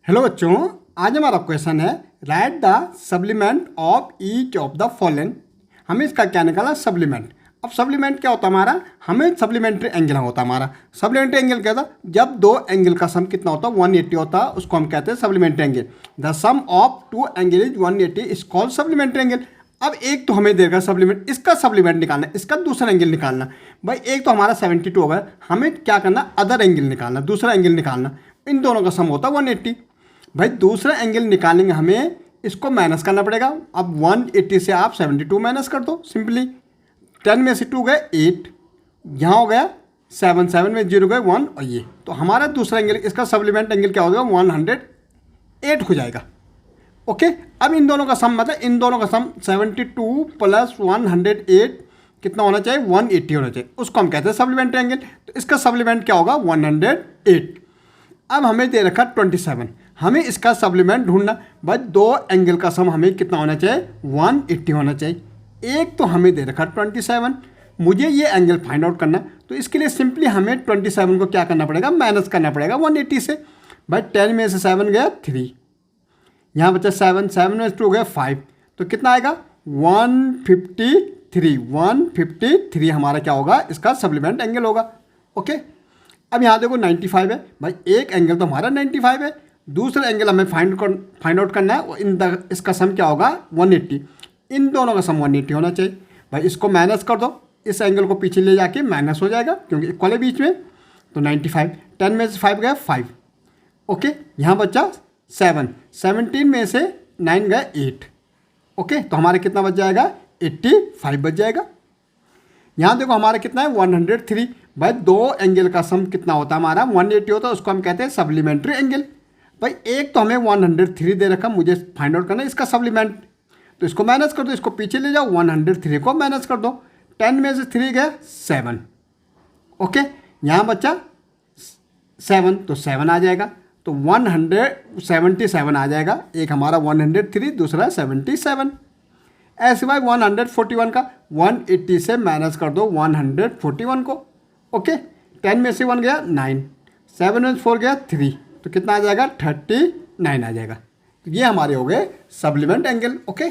Hello बच्चों, आज हमारा क्वेश्चन है right the supplement of each of the following. हमें इसका क्या निकाला? सप्लीमेंट। अब सप्लीमेंट क्या होता है हमारा? हमें सप्लीमेंट्री एंगल होता है हमारा। सप्लीमेंट्री एंगल क्या था? जब दो एंगल का सम कितना होता है 180 होता है, उसको हम कहते हैं supplementary angle. The sum of two angle is 180 is called supplementary angle. अब एक तो हमें देगा सप्लीमेंट, इसका सप्लीमेंट निकालना, इसका दूसरा एंगल निकालना। भाई एक तो हमारा 72 हो गया, हमें क्या करना? अदर एंगल निकालना, दूसरा एंगल निकालना। इन दोनों का सम होता है 180। भाई दूसरा एंगल निकालेंगे, हमें इसको माइनस करना पड़ेगा। अब 180 से आप 72 माइनस कर दो सिंपली। 10 में से 2 गए 8, यहाँ हो गया 7, 7 में 0 गए 1, और ये तो हमारा दूसरा एंगल, इसका सप्लीमेंट एंगल क्या होगा? 108 हो जाएगा। ओके, अब इन दोनों का सम मतलब इन दोनों का सम 72 प्लस 108 कितना होना चाहिए? 180 होना चाहिए। उसको हम कहते हैं सप्लीमेंट्री एंगल। तो इसका सप्लीमेंट क्या होगा? 108। अब हमें दे रखा 27, हमें इसका सप्लीमेंट ढूंढना। भाई दो एंगल का सम हमें कितना होना चाहिए? 180 होना चाहिए। एक तो हमें दे रखा 27, मुझे ये एंगल फाइंड आउट करना। तो इसके लिए सिंपली हमें 27 को क्या करना पड़ेगा? माइनस करना पड़ेगा 180 से। भाई 10 में से 7 गया 3, यहाँ बचा 7, 7 में से 2 गया 5, तो कितना आएगा? 153 हमारा क्या होगा? इसका सप्लीमेंट एंगल होगा। ओके, अब यहाँ देखो 95 है। भाई एक एंगल तो हमारा 95 है, दूसरा एंगल हमें फाइंड आउट करना है। इसका सम क्या होगा? 180। इन दोनों का सम 180 होना चाहिए। भाई इसको माइनस कर दो, इस एंगल को पीछे ले जाके माइनस हो जाएगा क्योंकि इक्वल है बीच में। तो 95, 10 में से 5 गया 5। ओके, यहाँ बचा 7, 17 में से 9 गया 8। ओके, तो हमारा कितना बच जाएगा? 85 बच जाएगा। यहाँ देखो हमारा कितना है? 103। भाई दो एंगल का सम कितना होता है हमारा? 180 होता है, उसको हम कहते हैं सप्लीमेंट्री एंगल। भाई एक तो हमें 103 दे रखा, मुझे फाइंड आउट करना है इसका सप्लीमेंट। तो इसको माइनस कर दो, इसको पीछे ले जाओ, 103 को माइनस कर दो। 10 में से 3 गया 7। ओके, यहाँ बचा 7, तो 7 आ जाएगा। तो 177 आ जाएगा। एक हमारा 103, दूसरा 77। ऐसे भाई 141 का 180 से माइनस कर दो 141 को। ओके, 10 में से 1 गया 9, 7 में से 4 गया 3, तो कितना आ जाएगा? 39 आ जाएगा। तो ये हमारे हो गए सप्लीमेंट एंगल। ओके।